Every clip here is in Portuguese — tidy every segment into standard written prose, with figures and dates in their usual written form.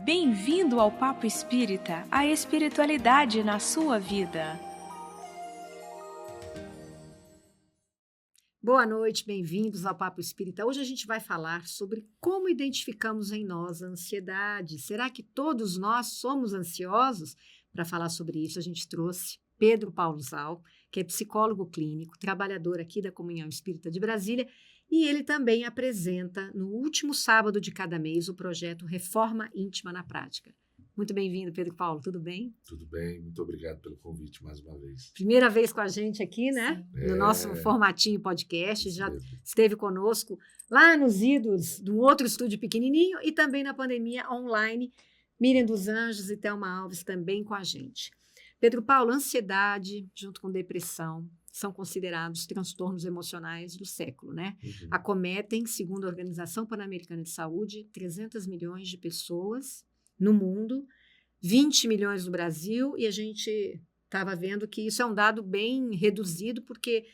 Bem-vindo ao Papo Espírita, a espiritualidade na sua vida. Boa noite, bem-vindos ao Papo Espírita. Hoje a gente vai falar sobre como identificamos em nós a ansiedade. Será que todos nós somos ansiosos? Para falar sobre isso, a gente trouxe Pedro Paulo Zal, que é psicólogo clínico, trabalhador aqui da Comunhão Espírita de Brasília, e ele também apresenta, no último sábado de cada mês, o projeto Reforma Íntima na Prática. Muito bem-vindo, Pedro Paulo, tudo bem? Tudo bem, muito obrigado pelo convite mais uma vez. Primeira vez com a gente aqui, né? No nosso formatinho podcast, já esteve conosco lá nos idos de um outro estúdio pequenininho e também na pandemia online. Miriam dos Anjos e Thelma Alves também com a gente. Pedro Paulo, ansiedade junto com depressão são considerados transtornos emocionais do século, né? Uhum. Acometem, segundo a Organização Pan-Americana de Saúde, 300 milhões de pessoas no mundo, 20 milhões no Brasil, e a gente estava vendo que isso é um dado bem reduzido, porque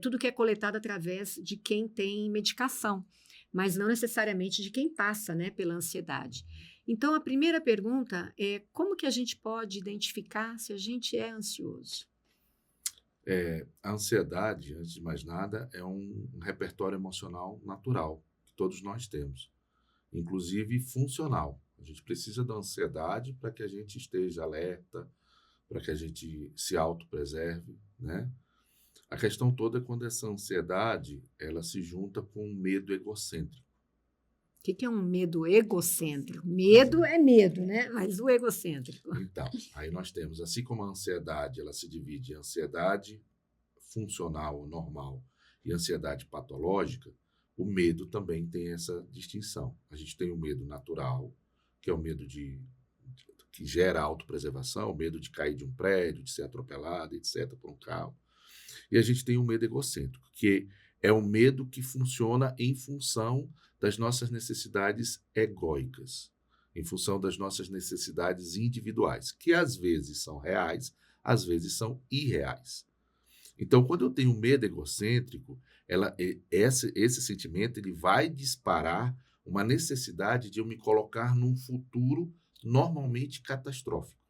tudo que é coletado através de quem tem medicação, mas não necessariamente de quem passa, né, pela ansiedade. Então, a primeira pergunta é como que a gente pode identificar se a gente é ansioso? A ansiedade, antes de mais nada, é um repertório emocional natural que todos nós temos, inclusive funcional. A gente precisa da ansiedade para que a gente esteja alerta, para que a gente se autopreserve, né? A questão toda é quando essa ansiedade ela se junta com um medo egocêntrico. O que é um medo egocêntrico? Medo é medo, né? Mas o egocêntrico. Então, aí nós temos, assim como a ansiedade ela se divide em ansiedade funcional ou normal e ansiedade patológica, o medo também tem essa distinção. A gente tem o medo natural, que é o medo que gera autopreservação, o medo de cair de um prédio, de ser atropelado, etc., por um carro. E a gente tem o medo egocêntrico, que é o medo que funciona em função das nossas necessidades egóicas, em função das nossas necessidades individuais, que às vezes são reais, às vezes são irreais. Então, quando eu tenho medo egocêntrico, esse sentimento ele vai disparar uma necessidade de eu me colocar num futuro normalmente catastrófico.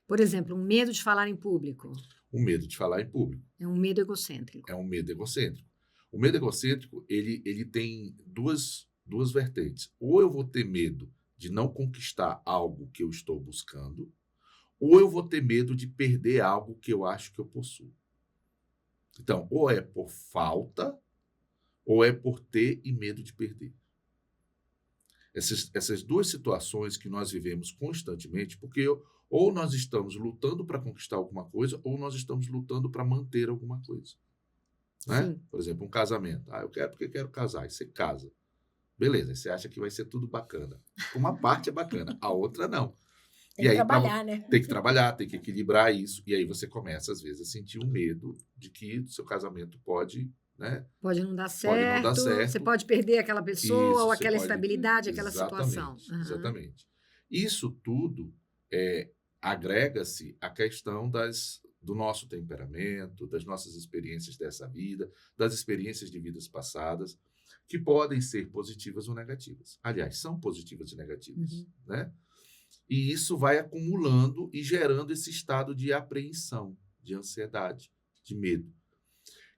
Por exemplo, um medo de falar em público. O medo de falar em público. É um medo egocêntrico. É um medo egocêntrico. O medo egocêntrico, ele tem duas vertentes. Ou eu vou ter medo de não conquistar algo que eu estou buscando, ou eu vou ter medo de perder algo que eu acho que eu possuo. Então, ou é por falta, ou é por ter e medo de perder. Essas duas situações que nós vivemos constantemente, porque ou nós estamos lutando para conquistar alguma coisa, ou nós estamos lutando para manter alguma coisa. Né? Por exemplo, um casamento. Eu quero porque quero casar. Aí você casa. Beleza, aí você acha que vai ser tudo bacana. Uma parte é bacana, a outra não. Tem que trabalhar, né? Tem que trabalhar, tem que equilibrar isso. E aí você começa, às vezes, a sentir um medo de que o seu casamento pode, né? Pode não dar certo. Pode não dar certo. Você pode perder aquela pessoa Isso, ou aquela pode... estabilidade, aquela situação. Exatamente. Isso tudo agrega-se à questão do nosso temperamento, das nossas experiências dessa vida, das experiências de vidas passadas, que podem ser positivas ou negativas. Aliás, são positivas e negativas, né? E isso vai acumulando e gerando esse estado de apreensão, de ansiedade, de medo.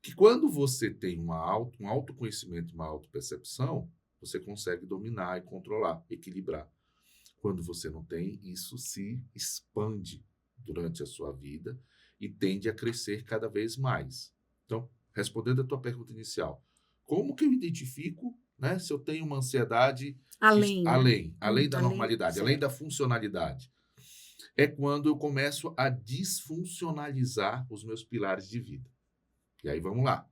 Que quando você tem um autoconhecimento, uma autopercepção, você consegue dominar e controlar, equilibrar. Quando você não tem, isso se expande durante a sua vida e tende a crescer cada vez mais. Então, respondendo a tua pergunta inicial, como que eu identifico, né, se eu tenho uma ansiedade além da normalidade, além da funcionalidade? É quando eu começo a disfuncionalizar os meus pilares de vida. E aí vamos lá.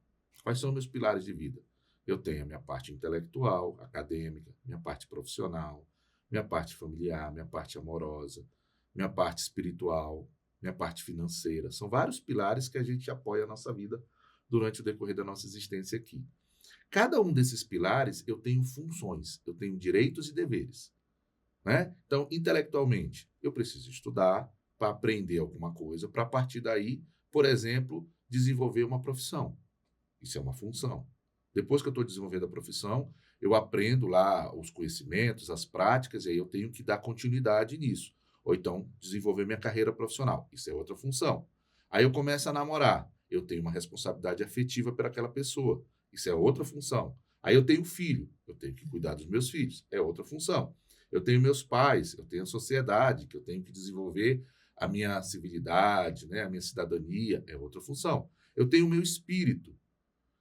Quais são meus pilares de vida? Eu tenho a minha parte intelectual, acadêmica, minha parte profissional, minha parte familiar, minha parte amorosa, minha parte espiritual, minha parte financeira. São vários pilares que a gente apoia a nossa vida durante o decorrer da nossa existência aqui. Cada um desses pilares eu tenho funções, eu tenho direitos e deveres. Né? Então, intelectualmente, eu preciso estudar para aprender alguma coisa, para a partir daí, por exemplo, desenvolver uma profissão. Isso é uma função. Depois que eu estou desenvolvendo a profissão, eu aprendo lá os conhecimentos, as práticas, e aí eu tenho que dar continuidade nisso. Ou então, desenvolver minha carreira profissional. Isso é outra função. Aí eu começo a namorar. Eu tenho uma responsabilidade afetiva pelaquela pessoa. Isso é outra função. Aí eu tenho filho. Eu tenho que cuidar dos meus filhos. É outra função. Eu tenho meus pais. Eu tenho a sociedade, que eu tenho que desenvolver a minha civilidade, né? A minha cidadania. É outra função. Eu tenho o meu espírito,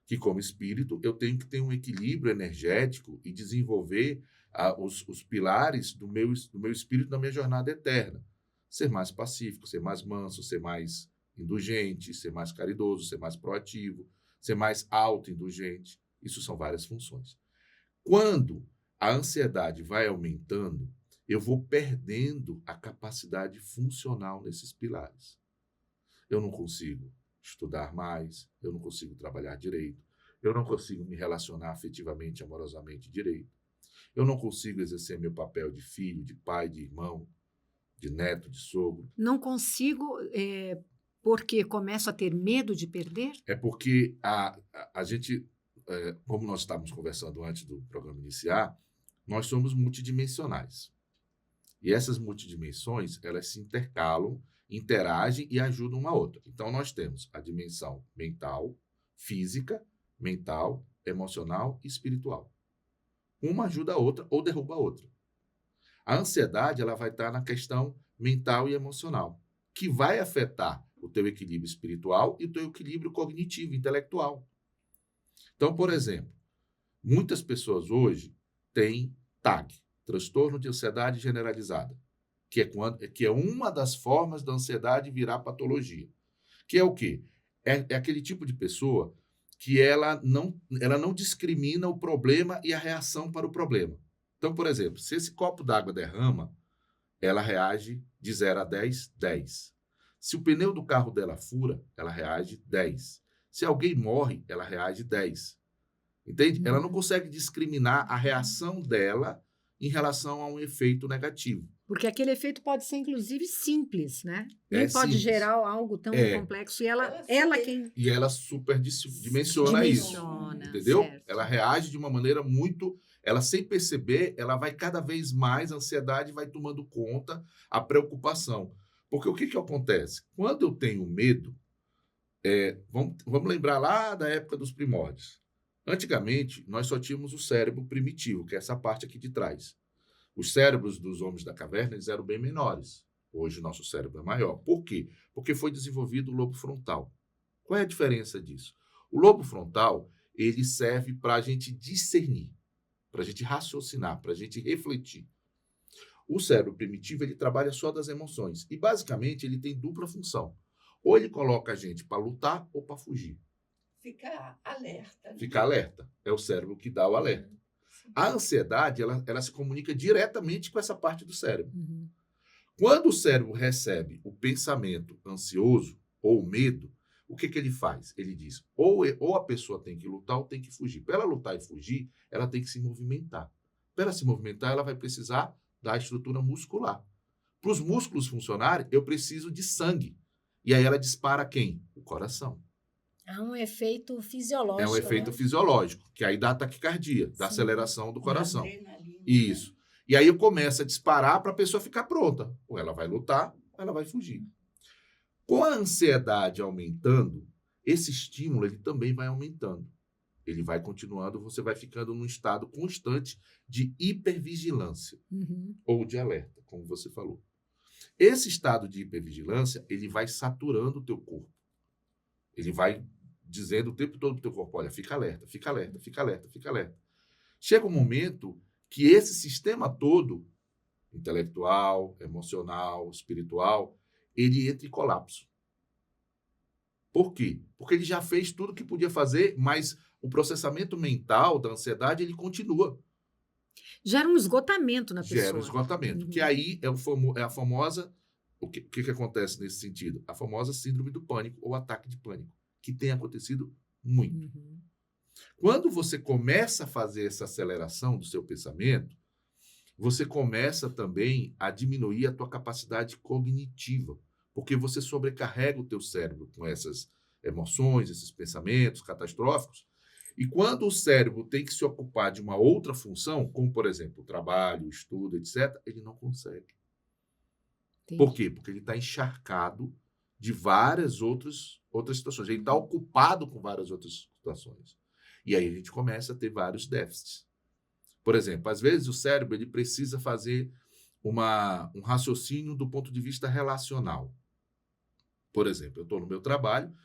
que como espírito eu tenho que ter um equilíbrio energético e desenvolver os pilares do meu espírito na minha jornada eterna. Ser mais pacífico, ser mais manso, ser mais indulgente, ser mais caridoso, ser mais proativo, ser mais autoindulgente. Isso são várias funções. Quando a ansiedade vai aumentando, eu vou perdendo a capacidade funcional nesses pilares. Eu não consigo estudar mais, eu não consigo trabalhar direito, eu não consigo me relacionar afetivamente, amorosamente direito, eu não consigo exercer meu papel de filho, de pai, de irmão, de neto, de sogro. Não consigo, porque começo a ter medo de perder? É porque a gente, como nós estávamos conversando antes do programa iniciar, nós somos multidimensionais. E essas multidimensões, elas se intercalam, interagem e ajudam uma a outra. Então, nós temos a dimensão mental, física, mental, emocional e espiritual. Uma ajuda a outra ou derruba a outra. A ansiedade, ela vai estar na questão mental e emocional, que vai afetar o teu equilíbrio espiritual e o teu equilíbrio cognitivo, intelectual. Então, por exemplo, muitas pessoas hoje têm TAG, transtorno de ansiedade generalizada, que é uma das formas da ansiedade virar patologia. Que é o quê? É aquele tipo de pessoa que ela não discrimina o problema e a reação para o problema. Então, por exemplo, se esse copo d'água derrama, ela reage de 0 a 10, 10. Se o pneu do carro dela fura, ela reage 10. Se alguém morre, ela reage 10. Entende? Ela não consegue discriminar a reação dela em relação a um efeito negativo. Porque aquele efeito pode ser, inclusive, simples, né? Nem É pode simples. gerar algo tão complexo. E quem E ela superdimensiona isso. Entendeu? Certo. Ela reage de uma maneira muito... Ela, sem perceber, ela vai cada vez mais, a ansiedade vai tomando conta, a preocupação. Porque o que acontece? Quando eu tenho medo, vamos lembrar lá da época dos primórdios. Antigamente, nós só tínhamos o cérebro primitivo, que é essa parte aqui de trás. Os cérebros dos homens da caverna eles eram bem menores. Hoje, o nosso cérebro é maior. Por quê? Porque foi desenvolvido o lobo frontal. Qual é a diferença disso? O lobo frontal, ele serve para a gente discernir, para a gente raciocinar, para a gente refletir. O cérebro primitivo, ele trabalha só das emoções. E, basicamente, ele tem dupla função. Ou ele coloca a gente para lutar ou para fugir. Ficar alerta. Ficar alerta. É o cérebro que dá o alerta. A ansiedade, ela se comunica diretamente com essa parte do cérebro. Quando o cérebro recebe o pensamento ansioso ou o medo, o que ele faz? Ele diz, ou a pessoa tem que lutar ou tem que fugir. Para ela lutar e fugir, ela tem que se movimentar. Para ela se movimentar, ela vai precisar da estrutura muscular. Para os músculos funcionarem, eu preciso de sangue. E aí ela dispara quem? O coração. Há um efeito fisiológico. É um efeito fisiológico, que aí dá taquicardia, dá aceleração do coração. Isso. E aí eu começo a disparar para a pessoa ficar pronta. Ou ela vai lutar, ou ela vai fugir. Com a ansiedade aumentando, esse estímulo ele também vai aumentando. Ele vai continuando, você vai ficando num estado constante de hipervigilância ou de alerta, como você falou. Esse estado de hipervigilância, ele vai saturando o teu corpo. Ele vai dizendo o tempo todo para o teu corpo, olha, fica alerta, fica alerta, fica alerta, fica alerta. Chega um momento que esse sistema todo, intelectual, emocional, espiritual, ele entra em colapso. Por quê? Porque ele já fez tudo o que podia fazer, mas o processamento mental da ansiedade, ele continua. Gera um esgotamento na pessoa. Gera um esgotamento, que aí é a famosa... O que acontece nesse sentido? A famosa síndrome do pânico ou ataque de pânico, que tem acontecido muito. Quando você começa a fazer essa aceleração do seu pensamento, você começa também a diminuir a tua capacidade cognitiva, porque você sobrecarrega o teu cérebro com essas emoções, esses pensamentos catastróficos, E quando o cérebro tem que se ocupar de uma outra função, como, por exemplo, o trabalho, o estudo, etc., ele não consegue. Por quê? Porque ele está encharcado de várias outras situações. Ele está ocupado com várias outras situações. E aí a gente começa a ter vários déficits. Por exemplo, às vezes o cérebro ele precisa fazer um raciocínio do ponto de vista relacional. Por exemplo, eu estou no meu trabalho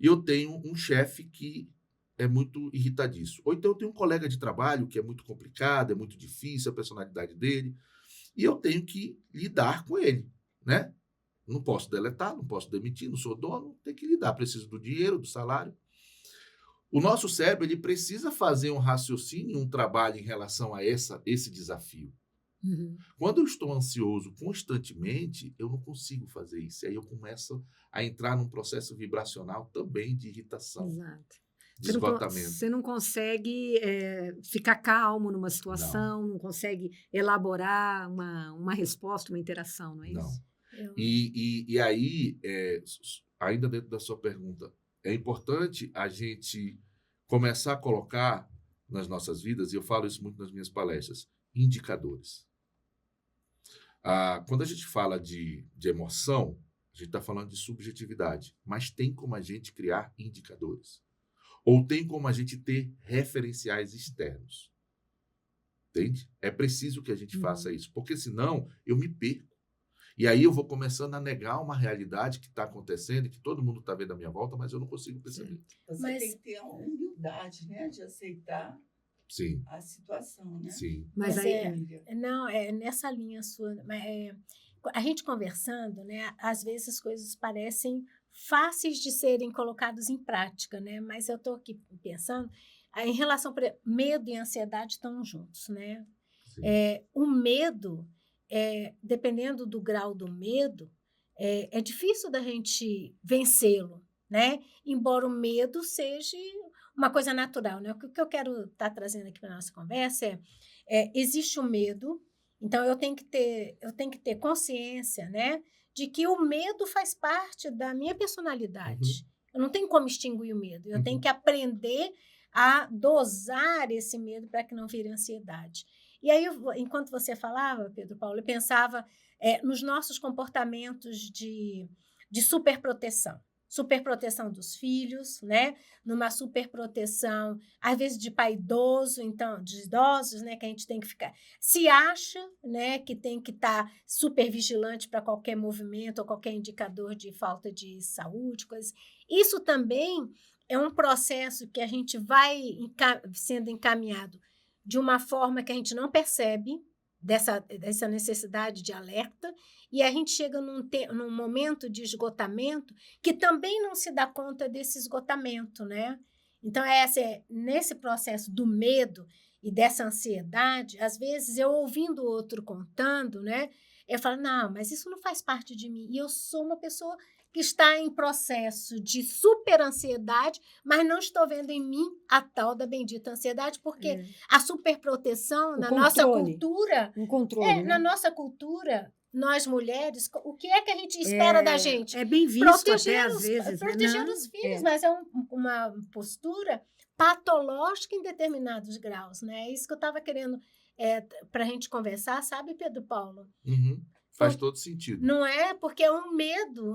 e eu tenho um chefe que é muito irritadiço. Ou então eu tenho um colega de trabalho que é muito complicado, é muito difícil a personalidade dele, e eu tenho que lidar com ele, né? Não posso deletar, não posso demitir, não sou dono, tenho que lidar, preciso do dinheiro, do salário. O nosso cérebro ele precisa fazer um raciocínio, um trabalho em relação a esse desafio. Quando eu estou ansioso constantemente, eu não consigo fazer isso. E aí eu começo a entrar num processo vibracional também de irritação, Exato. de esgotamento. Você não consegue ficar calmo numa situação, não consegue elaborar uma resposta, uma interação, não é Não. isso? E aí, ainda dentro da sua pergunta, é importante a gente começar a colocar nas nossas vidas, e eu falo isso muito nas minhas palestras, indicadores. Quando a gente fala de emoção, a gente está falando de subjetividade, mas tem como a gente criar indicadores. Ou tem como a gente ter referenciais externos. Entende? É preciso que a gente faça isso, porque senão eu me perco. E aí eu vou começando a negar uma realidade que está acontecendo e que todo mundo está vendo à minha volta, mas eu não consigo perceber. Você tem que ter a humildade, né, de aceitar Sim, a situação, né? sim. Mas Mas aí, Não, é nessa linha sua. A gente conversando, né? Às vezes as coisas parecem fáceis de serem colocadas em prática, né? Mas eu estou aqui pensando em relação para medo e ansiedade estão juntos, né? Sim. O medo, dependendo do grau do medo, é difícil da gente vencê-lo, né? Embora o medo seja uma coisa natural, né? O que eu quero estar trazendo aqui para a nossa conversa existe o medo, então eu tenho que ter consciência, né, de que o medo faz parte da minha personalidade. Eu não tenho como extinguir o medo, eu tenho que aprender a dosar esse medo para que não vire ansiedade. E aí, enquanto você falava, Pedro Paulo, eu pensava nos nossos comportamentos de superproteção. Superproteção dos filhos, né? Numa superproteção, às vezes de pai idoso, então, de idosos, né? Que a gente tem que ficar... Se acha, né? Que tem que estar super vigilante para qualquer movimento ou qualquer indicador de falta de saúde, coisas. Isso também é um processo que a gente vai sendo encaminhado de uma forma que a gente não percebe dessa necessidade de alerta, e a gente chega num momento de esgotamento que também não se dá conta desse esgotamento, né? Então, nesse processo do medo e dessa ansiedade, às vezes eu ouvindo o outro contando, né? Eu falo, não, mas isso não faz parte de mim. E eu sou uma pessoa que está em processo de super ansiedade, mas não estou vendo em mim a tal da bendita ansiedade, porque a superproteção na nossa cultura... Um controle, né? Na nossa cultura, nós mulheres, o que é que a gente espera da gente? É bem visto até às vezes. Proteger né? os filhos, mas é uma postura patológica em determinados graus, né? É isso que eu estava querendo para a gente conversar, sabe, Pedro Paulo? Faz todo sentido. Não é? Porque é um medo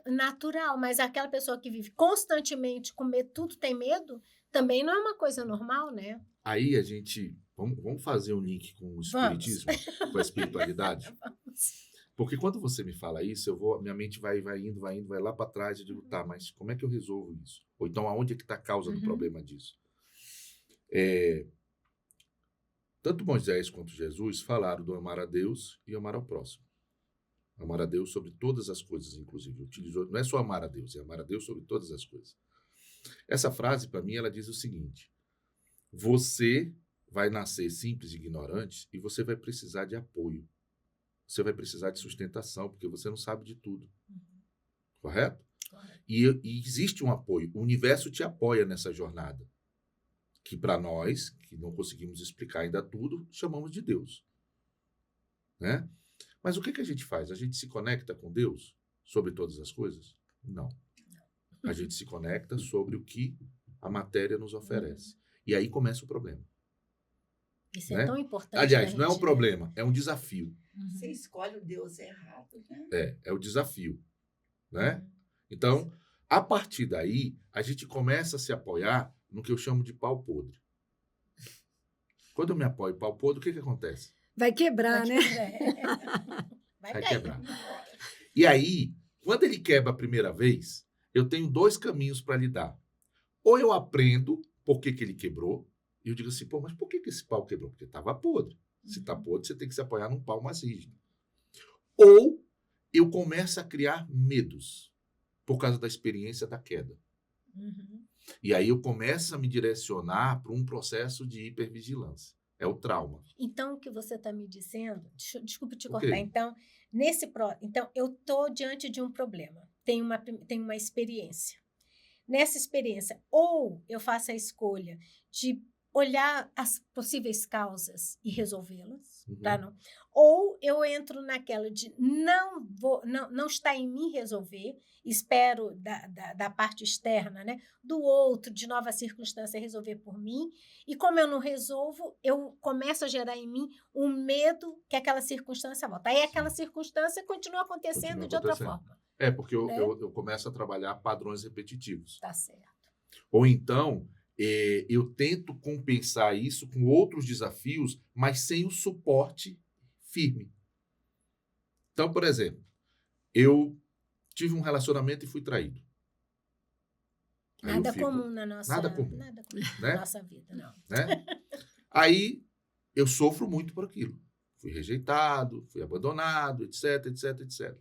natural, mas aquela pessoa que vive constantemente com medo, tudo tem medo, também não é uma coisa normal, né? Aí a gente... Vamos fazer um link com o espiritismo, com a espiritualidade? Porque quando você me fala isso, minha mente vai indo, vai lá para trás, eu digo, tá, mas como é que eu resolvo isso? Ou então, aonde é que está a causa do problema disso? Tanto Moisés quanto Jesus falaram do amar a Deus e amar ao próximo. Amar a Deus sobre todas as coisas, inclusive. Utilizou, não é só amar a Deus, é amar a Deus sobre todas as coisas. Essa frase, para mim, ela diz o seguinte: você vai nascer simples e ignorante e você vai precisar de apoio. Você vai precisar de sustentação, porque você não sabe de tudo. Correto? E existe um apoio. O universo te apoia nessa jornada. Que para nós, que não conseguimos explicar ainda tudo, chamamos de Deus. Né? Mas o que a gente faz? A gente se conecta com Deus sobre todas as coisas? Não. A gente se conecta sobre o que a matéria nos oferece. E aí começa o problema. Isso né? é tão importante. Aliás, da não é um gente, problema, é um desafio. né? Você escolhe o Deus errado, né? É o desafio, né? Então, a partir daí, a gente começa a se apoiar no que eu chamo de pau podre. Quando eu me apoio em pau podre, o que acontece? Vai quebrar, né? Vai Vai cair. quebrar. E aí, quando ele quebra a primeira vez, eu tenho 2 caminhos para lidar. Ou eu aprendo por que ele quebrou, e eu digo assim, pô, mas por que esse pau quebrou? Porque estava podre. Se está podre, você tem que se apoiar num pau mais rígido. Ou eu começo a criar medos por causa da experiência da queda. Uhum. E aí eu começo a me direcionar para um processo de hipervigilância. É o trauma. Então, o que você está me dizendo, desculpa te O cortar. quê? Então, eu estou diante de um problema, tenho uma experiência. Nessa experiência, ou eu faço a escolha de olhar as possíveis causas e resolvê-las, Uhum. tá? Não? Ou eu entro naquela de não está em mim resolver, espero da parte externa, né? Do outro, de nova circunstância, resolver por mim, e como eu não resolvo, eu começo a gerar em mim um medo que aquela circunstância volta. Aí aquela circunstância continua acontecendo Continua de outra acontecendo. forma. É, porque Né? eu começo a trabalhar padrões repetitivos. Tá certo. Ou então, eu tento compensar isso com outros desafios, mas sem o suporte firme. Então, por exemplo, eu tive um relacionamento e fui traído. Aí eu Nada fico, comum na nossa, nada comum, na né? nossa vida, não. né? Aí eu sofro muito por aquilo. Fui rejeitado, fui abandonado, etc, etc, etc.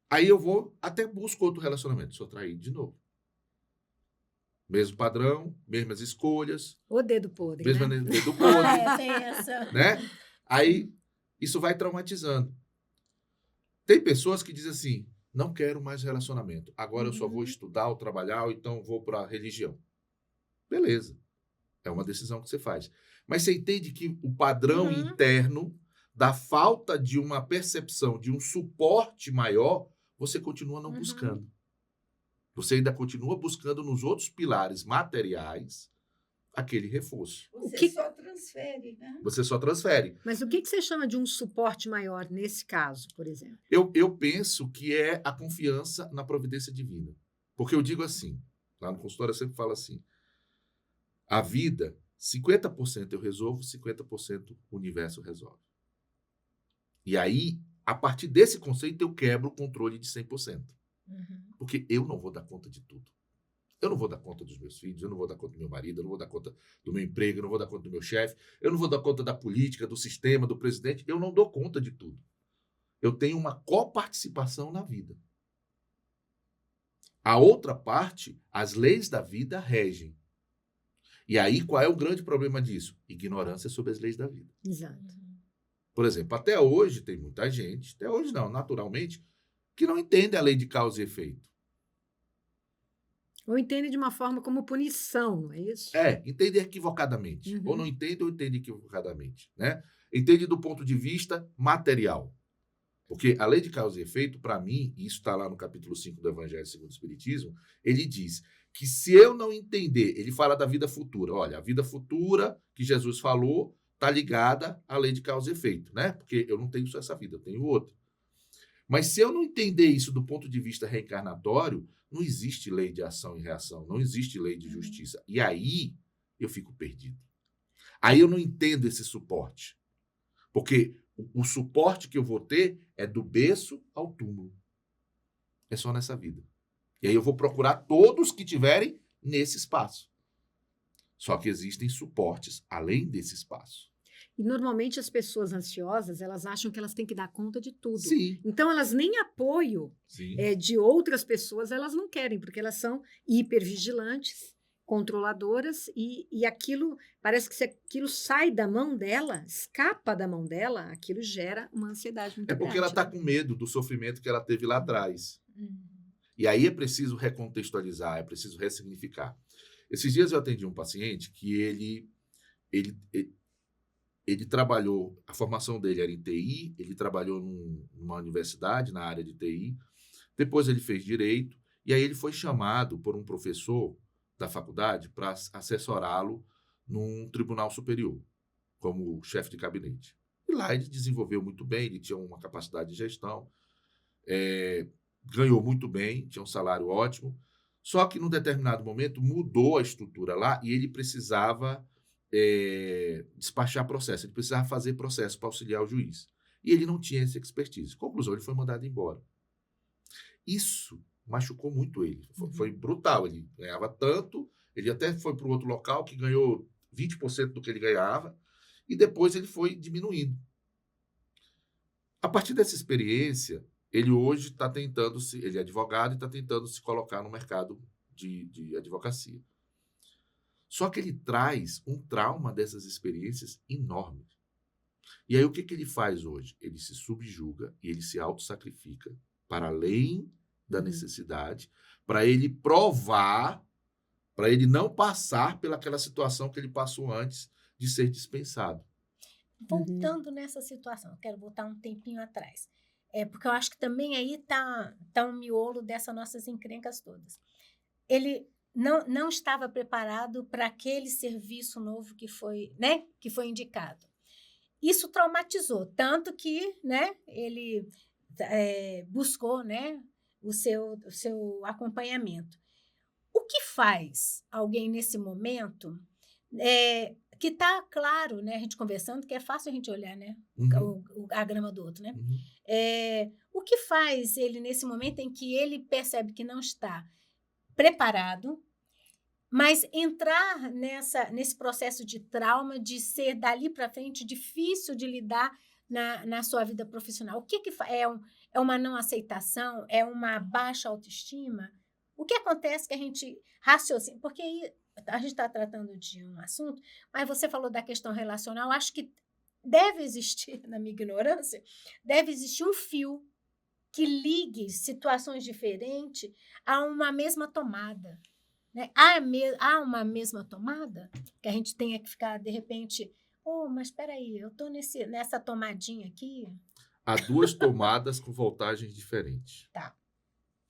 Aí eu vou, até busco outro relacionamento, sou traído de novo. Mesmo padrão, mesmas escolhas, O dedo podre, mesmo né? dedo podre, Tem essa. né? Aí isso vai traumatizando. Tem pessoas que dizem assim, não quero mais relacionamento, agora eu só vou estudar ou trabalhar, ou então vou para a religião. Beleza, é uma decisão que você faz. Mas você entende que o padrão interno da falta de uma percepção, de um suporte maior, você continua não buscando. Você ainda continua buscando nos outros pilares materiais aquele reforço. Você só transfere, né? Você só transfere. Mas o que você chama de um suporte maior nesse caso, por exemplo? Eu penso que é a confiança na providência divina. Porque eu digo assim, lá no consultório eu sempre falo assim, a vida, 50% eu resolvo, 50% o universo resolve. E aí, a partir desse conceito, eu quebro o controle de 100%. Porque eu não vou dar conta de tudo. Eu não vou dar conta dos meus filhos, eu não vou dar conta do meu marido, eu não vou dar conta do meu emprego, eu não vou dar conta do meu chefe, eu não vou dar conta da política, do sistema, do presidente. Eu não dou conta de tudo. Eu tenho uma coparticipação na vida. A outra parte, as leis da vida regem. E aí, qual é o grande problema disso? Ignorância sobre as leis da vida. Exato. Por exemplo, até hoje tem muita gente, até hoje não, naturalmente, que não entende a lei de causa e efeito. Ou entende de uma forma como punição, não é isso? Entende equivocadamente. Ou não entende ou entende equivocadamente. Né? Entende do ponto de vista material. Porque a lei de causa e efeito, para mim, e isso está lá no capítulo 5 do Evangelho segundo o Espiritismo, ele diz que se eu não entender, ele fala da vida futura. Olha, a vida futura que Jesus falou está ligada à lei de causa e efeito, né? Porque eu não tenho só essa vida, eu tenho outra. Mas se eu não entender isso do ponto de vista reencarnatório, não existe lei de ação e reação, não existe lei de justiça. E aí eu fico perdido. Aí eu não entendo esse suporte. Porque o suporte que eu vou ter é do berço ao túmulo. É só nessa vida. E aí eu vou procurar todos que tiverem nesse espaço. Só que existem suportes além desse espaço. E normalmente as pessoas ansiosas, elas acham que elas têm que dar conta de tudo. Sim. Então elas nem apoio Sim. de outras pessoas, elas não querem, porque elas são hipervigilantes, controladoras, e aquilo, parece que se aquilo sai da mão dela, escapa da mão dela, aquilo gera uma ansiedade muito É porque grande. ela está com medo do sofrimento que ela teve lá atrás. E aí é preciso recontextualizar, é preciso ressignificar. Esses dias eu atendi um paciente que ele trabalhou, a formação dele era em TI, ele trabalhou numa universidade na área de TI, depois ele fez direito, E aí ele foi chamado por um professor da faculdade para assessorá-lo num tribunal superior, como chefe de gabinete. E lá ele desenvolveu muito bem, ele tinha uma capacidade de gestão, ganhou muito bem, tinha um salário ótimo, só que num determinado momento mudou a estrutura lá e ele precisava despachar processo, ele precisava fazer processo para auxiliar o juiz. E ele não tinha essa expertise. Conclusão, ele foi mandado embora. Isso machucou muito ele. Foi brutal. Ele ganhava tanto, ele até foi para o outro local que ganhou 20% do que ele ganhava, e depois ele foi diminuindo. A partir dessa experiência, ele hoje está tentando ele é advogado e está tentando se colocar no mercado de advocacia. Só que ele traz um trauma dessas experiências enorme. E aí o que ele faz hoje? Ele se subjuga e ele se autossacrifica para além da necessidade, para ele provar, para ele não passar pelaquela situação que ele passou antes de ser dispensado. Voltando nessa situação, eu quero voltar um tempinho atrás. Porque eu acho que também aí tá um miolo dessas nossas encrencas todas. Ele não estava preparado para aquele serviço novo que foi indicado. Isso traumatizou, tanto que, né, ele buscou, né, o seu acompanhamento. O que faz alguém nesse momento, que está claro, né, a gente conversando, que é fácil a gente olhar, né, a grama do outro, né? O que faz ele nesse momento em que ele percebe que não está preparado, mas entrar nesse processo de trauma, de ser dali para frente difícil de lidar na sua vida profissional? O que é uma não aceitação? É uma baixa autoestima? O que acontece que a gente raciocina? Porque aí a gente está tratando de um assunto, mas você falou da questão relacional, acho que deve existir, na minha ignorância, deve existir um fio que ligue situações diferentes a uma mesma tomada. Né? Há uma mesma tomada que a gente tenha que ficar, de repente, mas espera aí, eu estou nessa tomadinha aqui. Há duas tomadas com voltagens diferentes. Tá.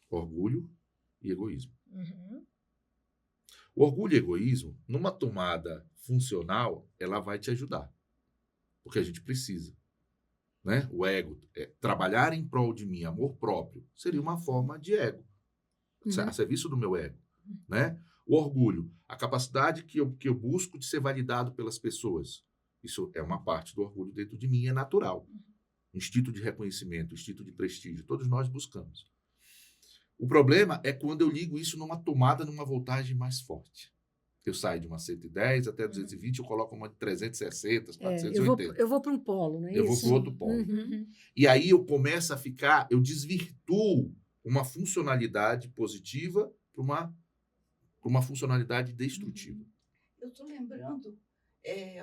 Orgulho e egoísmo. Uhum. O orgulho e egoísmo, numa tomada funcional, ela vai te ajudar. Porque a gente precisa. Né? O ego, trabalhar em prol de mim, amor próprio, seria uma forma de ego. A serviço do meu ego. Né? O orgulho, a capacidade que eu busco de ser validado pelas pessoas. Isso é uma parte do orgulho dentro de mim, é natural. Instinto de reconhecimento, instinto de prestígio, todos nós buscamos. O problema é quando eu ligo isso numa tomada, numa voltagem mais forte. Eu saio de uma 110 até 220, eu coloco uma de 360, 480. Eu vou para um polo, não é isso? Eu vou para outro polo. E aí eu começo a ficar, eu desvirtuo uma funcionalidade positiva para uma funcionalidade destrutiva. Eu estou lembrando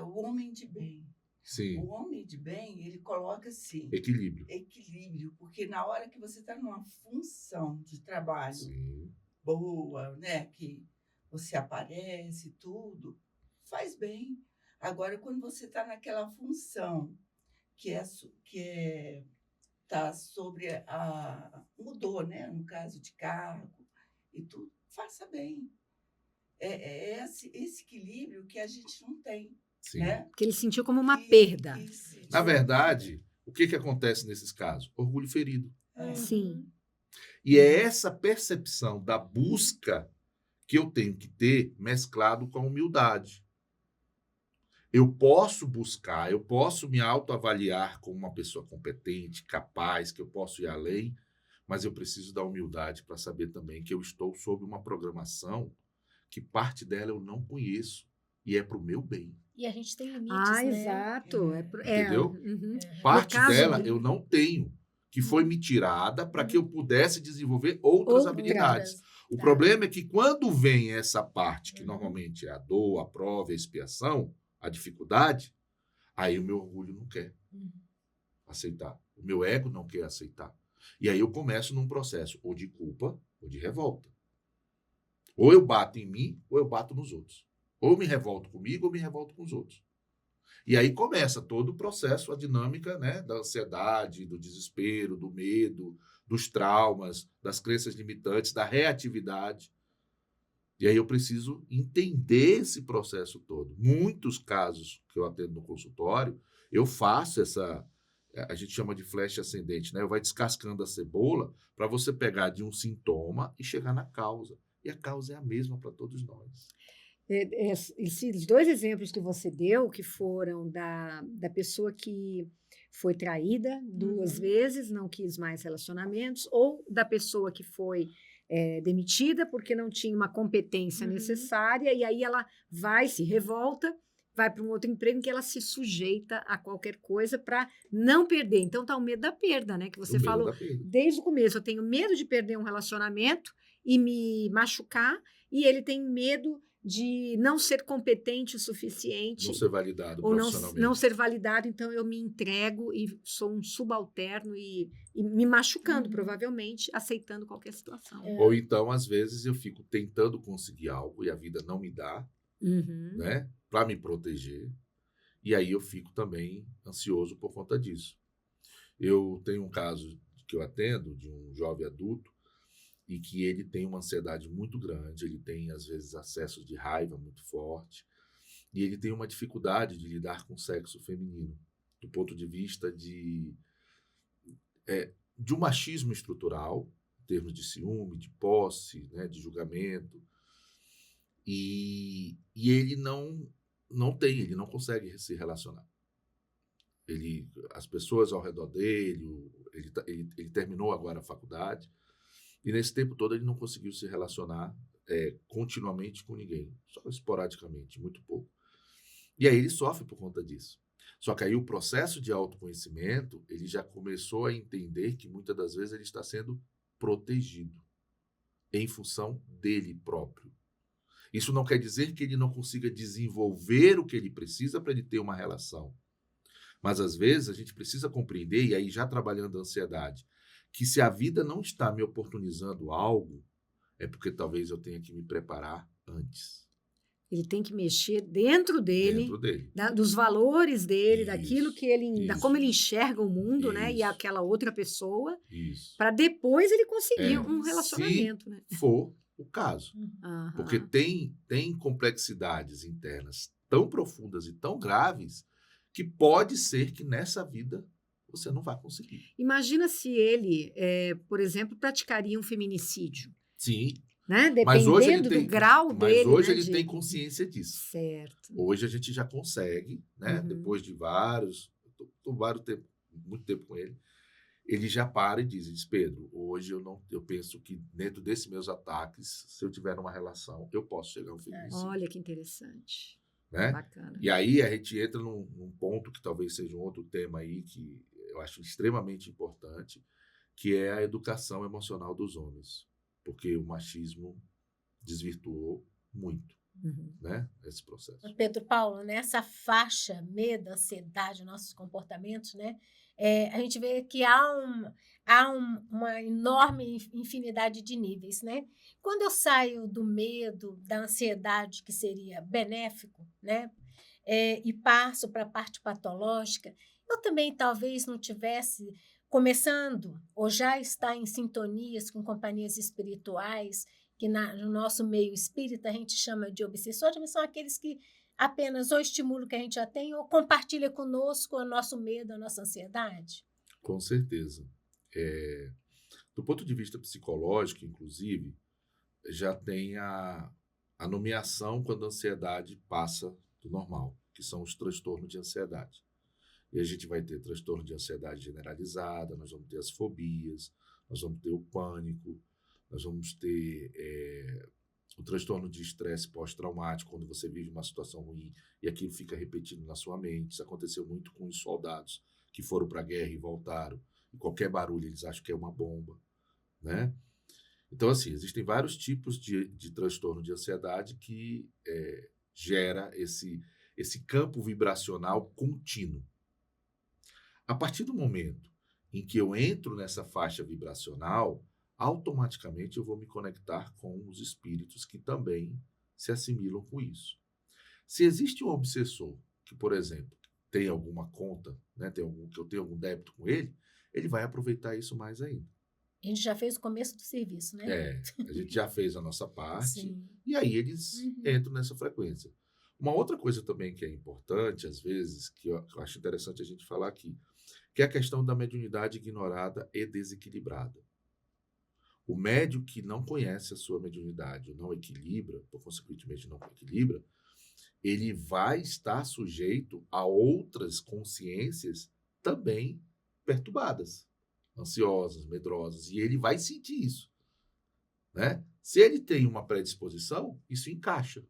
o homem de bem. Sim. O homem de bem, ele coloca assim... Equilíbrio, porque na hora que você está numa função de trabalho boa, né, que você aparece, tudo, faz bem. Agora, quando você está naquela função que está sobre mudou, né, no caso de cargo e tudo, faça bem. Esse equilíbrio que a gente não tem. Né? Que ele sentiu como uma perda. Na verdade, o que acontece nesses casos? Orgulho ferido. Sim. E é essa percepção da busca que eu tenho que ter mesclado com a humildade. Eu posso buscar, eu posso me autoavaliar como uma pessoa competente, capaz, que eu posso ir além, mas eu preciso da humildade para saber também que eu estou sob uma programação que parte dela eu não conheço e é para o meu bem. E a gente tem limites, né? Exato. Entendeu? Parte dela eu não tenho, que foi me tirada para que eu pudesse desenvolver outras habilidades. O problema é que quando vem essa parte, que normalmente é a dor, a prova, a expiação, a dificuldade, aí o meu orgulho não quer aceitar. O meu ego não quer aceitar. E aí eu começo num processo ou de culpa ou de revolta. Ou eu bato em mim ou eu bato nos outros. Ou eu me revolto comigo ou me revolto com os outros. E aí começa todo o processo, a dinâmica, né, da ansiedade, do desespero, do medo, dos traumas, das crenças limitantes, da reatividade. E aí eu preciso entender esse processo todo. Muitos casos que eu atendo no consultório, eu faço a gente chama de flecha ascendente, né? Eu vai descascando a cebola para você pegar de um sintoma e chegar na causa. E a causa é a mesma para todos nós. Esses 2 exemplos que você deu, que foram da pessoa que foi traída 2 vezes, não quis mais relacionamentos, ou da pessoa que foi demitida porque não tinha uma competência necessária, e aí ela se revolta, vai para um outro emprego em que ela se sujeita a qualquer coisa para não perder. Então, está o medo da perda, né? Que você falou desde o começo. Eu tenho medo de perder um relacionamento e me machucar, e ele tem medo de não ser competente o suficiente. Não ser validado ou profissionalmente. não ser validado, então eu me entrego e sou um subalterno e me machucando, provavelmente, aceitando qualquer situação. Ou então, às vezes, eu fico tentando conseguir algo e a vida não me dá, né, para me proteger, e aí eu fico também ansioso por conta disso. Eu tenho um caso que eu atendo de um jovem adulto e que ele tem uma ansiedade muito grande, ele tem, às vezes, acessos de raiva muito forte, e ele tem uma dificuldade de lidar com o sexo feminino, do ponto de vista de um machismo estrutural, em termos de ciúme, de posse, né, de julgamento, e ele não consegue se relacionar. As pessoas ao redor dele, ele terminou agora a faculdade, e nesse tempo todo ele não conseguiu se relacionar continuamente com ninguém, só esporadicamente, muito pouco. E aí ele sofre por conta disso. Só que aí o processo de autoconhecimento, ele já começou a entender que muitas das vezes ele está sendo protegido em função dele próprio. Isso não quer dizer que ele não consiga desenvolver o que ele precisa para ele ter uma relação. Mas às vezes a gente precisa compreender, e aí já trabalhando a ansiedade, que se a vida não está me oportunizando algo, é porque talvez eu tenha que me preparar antes. Ele tem que mexer dentro dele. Dos valores dele, daquilo que da como ele enxerga o mundo, né? E aquela outra pessoa, para depois ele conseguir um relacionamento. Se né? for o caso. Porque tem complexidades internas tão profundas e tão graves que pode ser que nessa vida você não vai conseguir. Imagina se ele, por exemplo, praticaria um feminicídio. Sim. Né? Dependendo do grau dele. Mas hoje ele tem consciência disso. Certo. Hoje a gente já consegue, né? Depois de muito tempo com ele, ele já para e diz, Pedro, hoje eu penso que dentro desses meus ataques, se eu tiver uma relação, eu posso chegar ao feminicídio. Olha que interessante. Né? Bacana. E aí a gente entra num ponto que talvez seja um outro tema aí que eu acho extremamente importante, que é a educação emocional dos homens. Porque o machismo desvirtuou muito, né, esse processo. Pedro Paulo, nessa faixa, medo, ansiedade, nossos comportamentos, né, a gente vê que há uma enorme infinidade de níveis, né? Quando eu saio do medo, da ansiedade, que seria benéfico, né, e passo para a parte patológica, eu também talvez não tivesse começando ou já está em sintonias com companhias espirituais, que no nosso meio espírita a gente chama de obsessores, mas são aqueles que apenas ou estimulam o que a gente já tem ou compartilham conosco o nosso medo, a nossa ansiedade? Com certeza. Do ponto de vista psicológico, inclusive, já tem a nomeação quando a ansiedade passa do normal, que são os transtornos de ansiedade. E a gente vai ter transtorno de ansiedade generalizada, nós vamos ter as fobias, nós vamos ter o pânico, nós vamos ter o transtorno de estresse pós-traumático, quando você vive uma situação ruim e aquilo fica repetindo na sua mente. Isso aconteceu muito com os soldados que foram para a guerra e voltaram, e qualquer barulho eles acham que é uma bomba, né? Então, assim, existem vários tipos de transtorno de ansiedade que gera esse campo vibracional contínuo. A partir do momento em que eu entro nessa faixa vibracional, automaticamente eu vou me conectar com os espíritos que também se assimilam com isso. Se existe um obsessor que, por exemplo, tem alguma conta, né, que eu tenho algum débito com ele vai aproveitar isso mais ainda. A gente já fez o começo do serviço, né? A gente já fez a nossa parte, Sim. e aí eles entram nessa frequência. Uma outra coisa também que é importante, às vezes, que eu acho interessante a gente falar aqui, que é a questão da mediunidade ignorada e desequilibrada. O médium que não conhece a sua mediunidade, ou não equilibra, por consequentemente não equilibra, ele vai estar sujeito a outras consciências também perturbadas, ansiosas, medrosas, e ele vai sentir isso, né? Se ele tem uma predisposição, isso encaixa.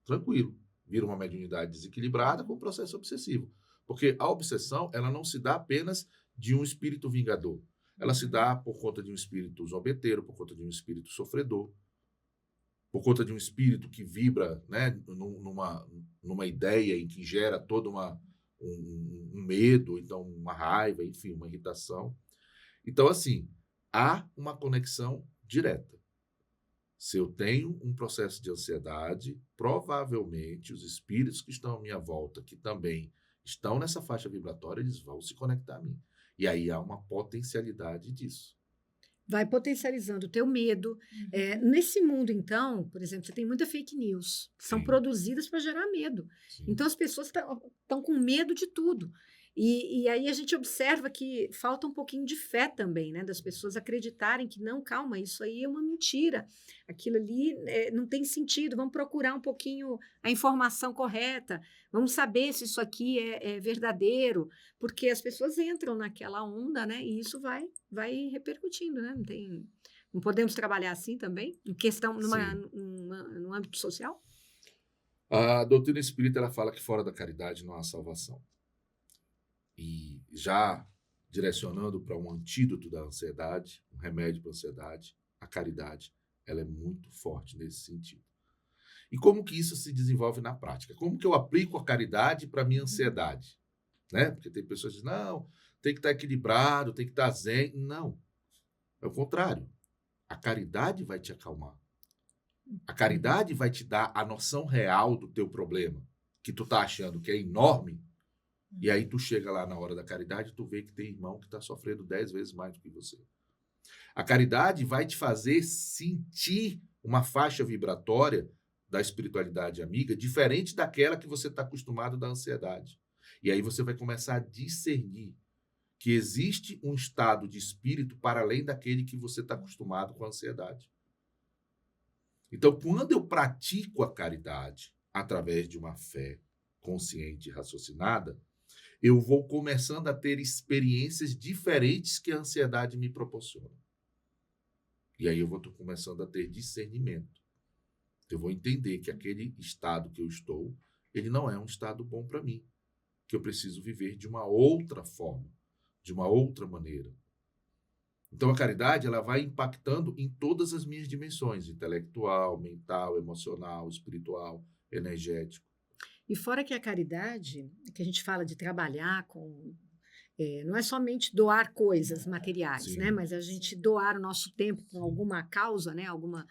Tranquilo. Vira uma mediunidade desequilibrada com o processo obsessivo. Porque a obsessão, ela não se dá apenas de um espírito vingador. Ela se dá por conta de um espírito zombeteiro, por conta de um espírito sofredor, por conta de um espírito que vibra, né, numa ideia em que gera todo um medo, então uma raiva, enfim, uma irritação. Então, assim, há uma conexão direta. Se eu tenho um processo de ansiedade, provavelmente os espíritos que estão à minha volta, que também estão nessa faixa vibratória, eles vão se conectar a mim. E aí há uma potencialidade disso. Vai potencializando o teu medo. Nesse mundo, então, por exemplo, você tem muita fake news, que são produzidas para gerar medo. Sim. Então, as pessoas estão com medo de tudo. E aí a gente observa que falta um pouquinho de fé também, né? Das pessoas acreditarem que não, calma, isso aí é uma mentira. Aquilo ali não tem sentido. Vamos procurar um pouquinho a informação correta. Vamos saber se isso aqui é verdadeiro. Porque as pessoas entram naquela onda, né? E isso vai repercutindo, né? Não podemos trabalhar assim também? Em questão, no âmbito social? A doutrina espírita, ela fala que fora da caridade não há salvação. E já direcionando para um antídoto da ansiedade, um remédio para a ansiedade, a caridade, ela é muito forte nesse sentido. E como que isso se desenvolve na prática? Como que eu aplico a caridade para a minha ansiedade? Né? Porque tem pessoas que dizem, não, tem que estar equilibrado, tem que estar zen. Não, é o contrário. A caridade vai te acalmar. A caridade vai te dar a noção real do teu problema, que tu tá achando que é enorme. E aí tu chega lá na hora da caridade e tu vê que tem irmão que está sofrendo 10 vezes mais do que você. A caridade vai te fazer sentir uma faixa vibratória da espiritualidade amiga diferente daquela que você está acostumado da ansiedade. E aí você vai começar a discernir que existe um estado de espírito para além daquele que você está acostumado com a ansiedade. Então, quando eu pratico a caridade através de uma fé consciente e raciocinada, eu vou começando a ter experiências diferentes que a ansiedade me proporciona. E aí eu vou começando a ter discernimento. Eu vou entender que aquele estado que eu estou, ele não é um estado bom para mim, que eu preciso viver de uma outra forma, de uma outra maneira. Então a caridade, ela vai impactando em todas as minhas dimensões, intelectual, mental, emocional, espiritual, energético. E fora que a caridade, que a gente fala de trabalhar com... não é somente doar coisas materiais, né? Mas a gente doar o nosso tempo com alguma causa, né? Alguma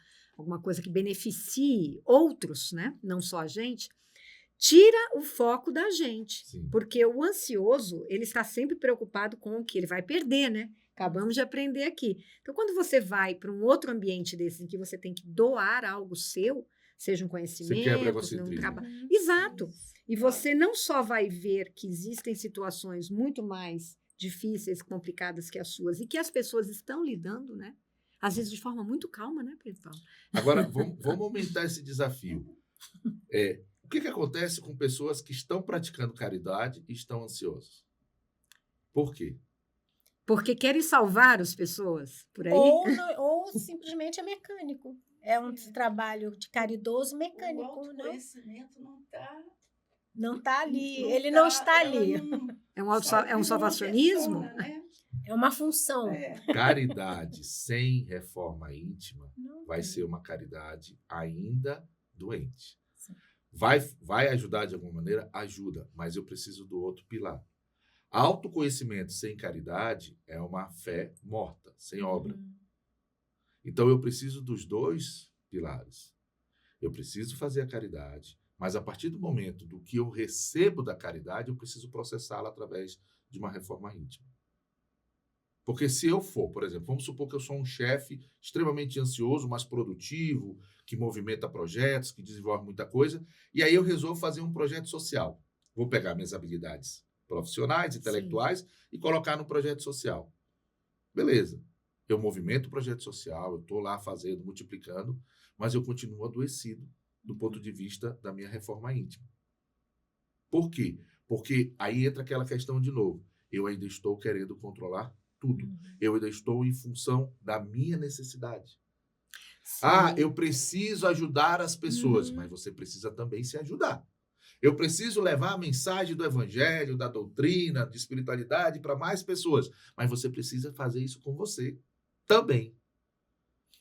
coisa que beneficie outros, né? Não só a gente, tira o foco da gente. Sim. Porque o ansioso, ele está sempre preocupado com o que ele vai perder, né? Acabamos de aprender aqui. Então, quando você vai para um outro ambiente desse, em que você tem que doar algo seu, seja um conhecimento, um trabalho. Exato. E você não só vai ver que existem situações muito mais difíceis, complicadas que as suas, e que as pessoas estão lidando, né? Às vezes de forma muito calma, né, Pedro Paulo? Agora, vamos aumentar esse desafio. O que acontece com pessoas que estão praticando caridade e estão ansiosas? Por quê? Porque querem salvar as pessoas, por aí? Ou simplesmente é mecânico. É um trabalho de caridoso mecânico. O autoconhecimento não está ali. Ele não está ali. É um salvacionismo? Né? É uma função. Caridade sem reforma íntima vai ser uma caridade ainda doente. Vai ajudar de alguma maneira? Ajuda, mas eu preciso do outro pilar. Autoconhecimento sem caridade é uma fé morta, sem obra. Então, eu preciso dos dois pilares. Eu preciso fazer a caridade, Mas a partir do momento do que eu recebo da caridade, eu preciso processá-la através de uma reforma íntima. Porque se eu for, por exemplo, vamos supor que eu sou um chefe extremamente ansioso, mas produtivo, que movimenta projetos, que desenvolve muita coisa, e aí eu resolvo fazer um projeto social. Vou pegar minhas habilidades profissionais, intelectuais, e colocar no projeto social. Beleza. Eu movimento o projeto social, eu estou lá fazendo, multiplicando, mas eu continuo adoecido do ponto de vista da minha reforma íntima. Por quê? Porque aí entra aquela questão de novo. Eu ainda estou querendo controlar tudo. Eu ainda estou em função da minha necessidade. Sim. Eu preciso ajudar as pessoas, mas você precisa também se ajudar. Eu preciso levar a mensagem do evangelho, da doutrina, de espiritualidade para mais pessoas, mas você precisa fazer isso com você também.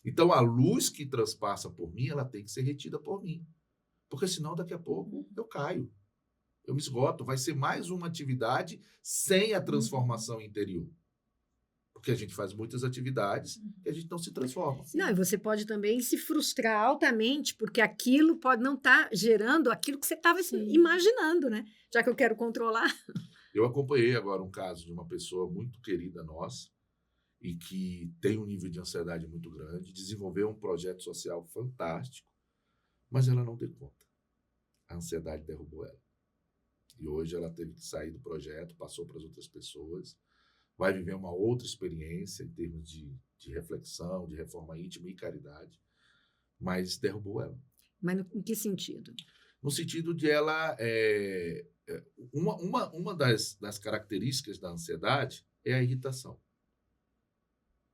Então, a luz que transpassa por mim, ela tem que ser retida por mim. Porque senão, daqui a pouco, eu caio. Eu me esgoto. Vai ser mais uma atividade sem a transformação interior. Porque a gente faz muitas atividades e a gente não se transforma. Não, e você pode também se frustrar altamente, porque aquilo pode não estar gerando aquilo que você estava imaginando, né? Já que eu quero controlar. Eu acompanhei agora um caso de uma pessoa muito querida nossa e que tem um nível de ansiedade muito grande, desenvolveu um projeto social fantástico, mas ela não deu conta. A ansiedade derrubou ela. E hoje ela teve que sair do projeto, passou para as outras pessoas, vai viver uma outra experiência em termos de reflexão, de reforma íntima e caridade, mas derrubou ela. Mas em que sentido? No sentido de ela... Uma das características da ansiedade é a irritação.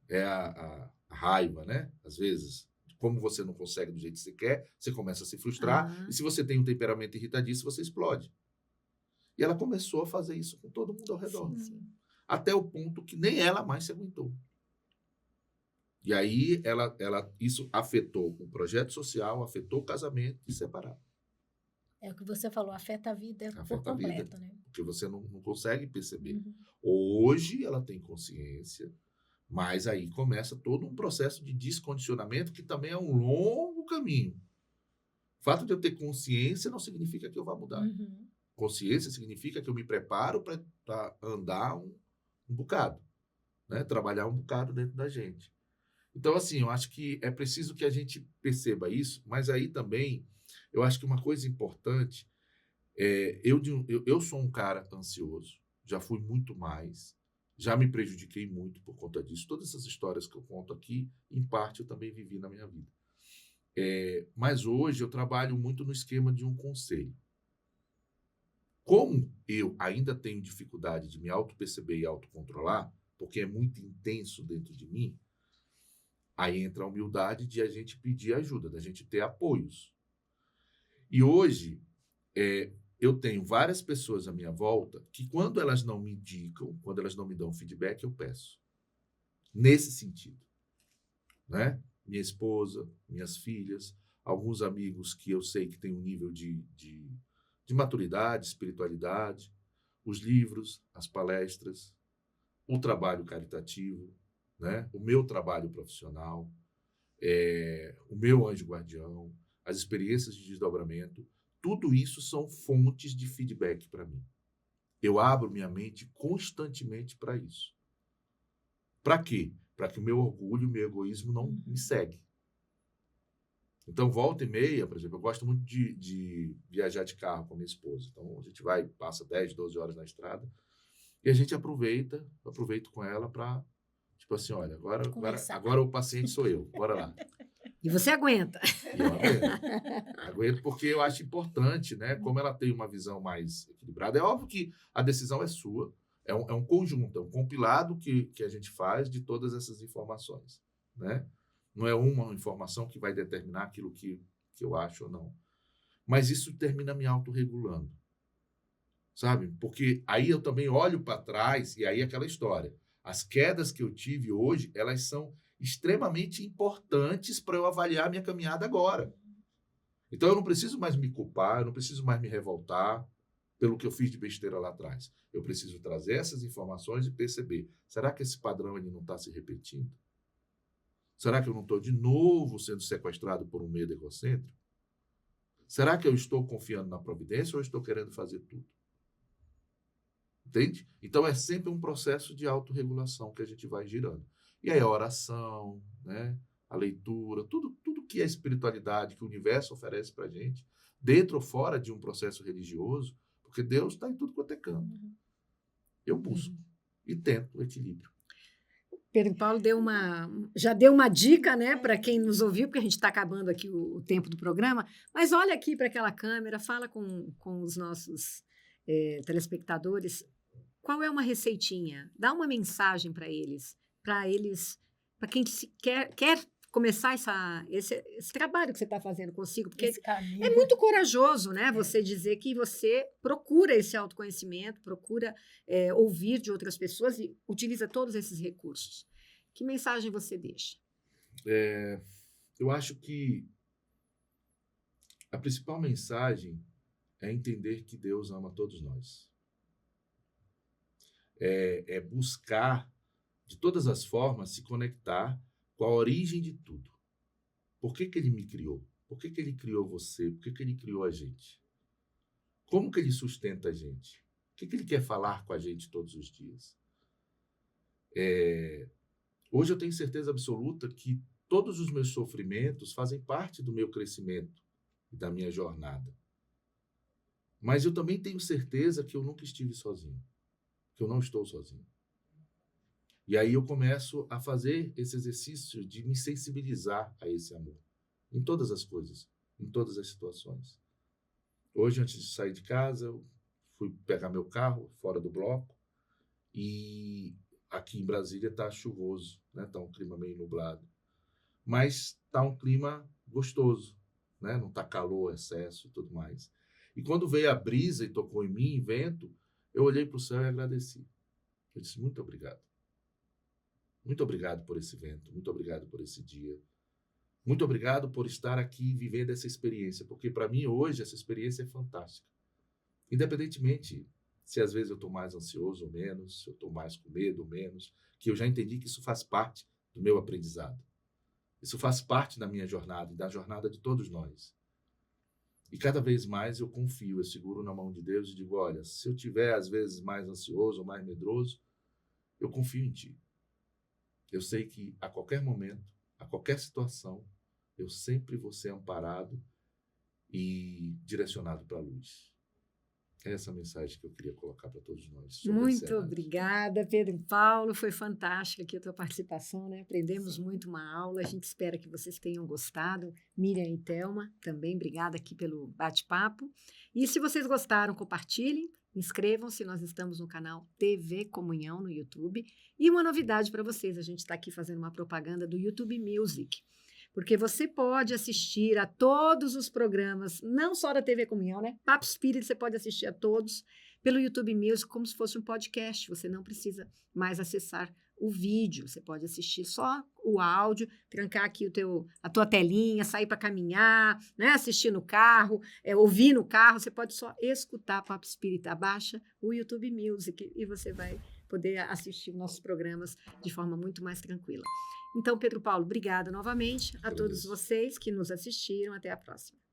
É a raiva, né? Às vezes, como você não consegue do jeito que você quer, você começa a se frustrar, e se você tem um temperamento irritadiço, você explode. E ela começou a fazer isso com todo mundo ao redor. Sim. Até o ponto que nem ela mais se aguentou. E aí, isso afetou o projeto social, afetou o casamento e separaram. É o que você falou, afeta a vida por completo, né? Porque você não consegue perceber. Hoje ela tem consciência, mas aí começa todo um processo de descondicionamento que também é um longo caminho. O fato de eu ter consciência não significa que eu vá mudar. Consciência significa que eu me preparo para andar um bocado, né? Trabalhar um bocado dentro da gente. Então, assim, eu acho que é preciso que a gente perceba isso, mas aí também, eu acho que uma coisa importante eu sou um cara ansioso, já fui muito mais, já me prejudiquei muito por conta disso. Todas essas histórias que eu conto aqui, em parte, eu também vivi na minha vida. Mas hoje eu trabalho muito no esquema de um conselho. Como eu ainda tenho dificuldade de me auto-perceber e autocontrolar, porque é muito intenso dentro de mim, aí entra a humildade de a gente pedir ajuda, da gente ter apoios. E hoje, eu tenho várias pessoas à minha volta que quando elas não me indicam, quando elas não me dão feedback, eu peço. Nesse sentido. Né? Minha esposa, minhas filhas, alguns amigos que eu sei que têm um nível de maturidade, espiritualidade, os livros, as palestras, o trabalho caritativo, né? O meu trabalho profissional, o meu anjo guardião, as experiências de desdobramento, tudo isso são fontes de feedback para mim. Eu abro minha mente constantemente para isso. Para quê? Para que o meu orgulho, o meu egoísmo não me segue. Então, volta e meia, por exemplo, eu gosto muito de viajar de carro com a minha esposa. Então, a gente passa 10, 12 horas na estrada e a gente aproveito com ela para, tipo assim, olha, agora o paciente sou eu, bora lá. E você aguenta. Eu aguento porque eu acho importante, né? Como ela tem uma visão mais equilibrada. É óbvio que a decisão é sua, é um conjunto, é um compilado que a gente faz de todas essas informações, né? Não é uma informação que vai determinar aquilo que eu acho ou não. Mas isso termina me autorregulando, sabe? Porque aí eu também olho para trás e aí aquela história. As quedas que eu tive hoje, elas são extremamente importantes para eu avaliar a minha caminhada agora. Então eu não preciso mais me culpar, eu não preciso mais me revoltar pelo que eu fiz de besteira lá atrás. Eu preciso trazer essas informações e perceber, será que esse padrão ele não está se repetindo? Será que eu não estou de novo sendo sequestrado por um medo egocêntrico? Será que eu estou confiando na providência ou eu estou querendo fazer tudo? Entende? Então, é sempre um processo de autorregulação que a gente vai girando. E aí a oração, né? A leitura, tudo que a espiritualidade, que o universo oferece para a gente, dentro ou fora de um processo religioso, porque Deus está em tudo quanto é canto. Eu busco e tento o equilíbrio. Pedro Paulo já deu uma dica, né, para quem nos ouviu, porque a gente está acabando aqui o tempo do programa, mas olha aqui para aquela câmera, fala com os nossos telespectadores, qual é uma receitinha? Dá uma mensagem para eles, para quem quer começar esse trabalho que você está fazendo consigo, porque é muito corajoso, né? Você dizer que você procura esse autoconhecimento, procura ouvir de outras pessoas e utiliza todos esses recursos. Que mensagem você deixa? Eu acho que a principal mensagem é entender que Deus ama todos nós. É buscar, de todas as formas, se conectar com a origem de tudo. Por que Ele me criou? Por que Ele criou você? Por que Ele criou a gente? Como que Ele sustenta a gente? O que Ele quer falar com a gente todos os dias? Hoje eu tenho certeza absoluta que todos os meus sofrimentos fazem parte do meu crescimento e da minha jornada. Mas eu também tenho certeza que eu nunca estive sozinho, que eu não estou sozinho. E aí eu começo a fazer esse exercício de me sensibilizar a esse amor. Em todas as coisas, em todas as situações. Hoje, antes de sair de casa, eu fui pegar meu carro fora do bloco. E aqui em Brasília está chuvoso, né? Está um clima meio nublado. Mas está um clima gostoso, né? Não está calor, excesso e tudo mais. E quando veio a brisa e tocou em mim, vento, eu olhei para o céu e agradeci. Eu disse, muito obrigado. Muito obrigado por esse vento, muito obrigado por esse dia. Muito obrigado por estar aqui vivendo essa experiência, porque para mim hoje essa experiência é fantástica. Independentemente se às vezes eu estou mais ansioso ou menos, se eu estou mais com medo ou menos, que eu já entendi que isso faz parte do meu aprendizado. Isso faz parte da minha jornada e da jornada de todos nós. E cada vez mais eu confio, eu seguro na mão de Deus e digo, olha, se eu tiver às vezes mais ansioso ou mais medroso, eu confio em Ti. Eu sei que a qualquer momento, a qualquer situação, eu sempre vou ser amparado e direcionado para a luz. É essa mensagem que eu queria colocar para todos nós. Muito obrigada, Pedro Paulo. Foi fantástica aqui a tua participação, né? Aprendemos muito uma aula. A gente espera que vocês tenham gostado. Miriam e Thelma, também obrigada aqui pelo bate-papo. E se vocês gostaram, compartilhem. Inscrevam-se, nós estamos no canal TV Comunhão no YouTube. E uma novidade para vocês, a gente está aqui fazendo uma propaganda do YouTube Music, porque você pode assistir a todos os programas, não só da TV Comunhão, né? Papo Espírita, você pode assistir a todos pelo YouTube Music, como se fosse um podcast. Você não precisa mais acessar o vídeo, você pode assistir só o áudio, trancar aqui a tua telinha, sair para caminhar, né? Assistir no carro, ouvir no carro, você pode só escutar Papo Espírita. Baixa o YouTube Music e você vai poder assistir nossos programas de forma muito mais tranquila. Então, Pedro Paulo, obrigada novamente a todos vocês que nos assistiram. Até a próxima.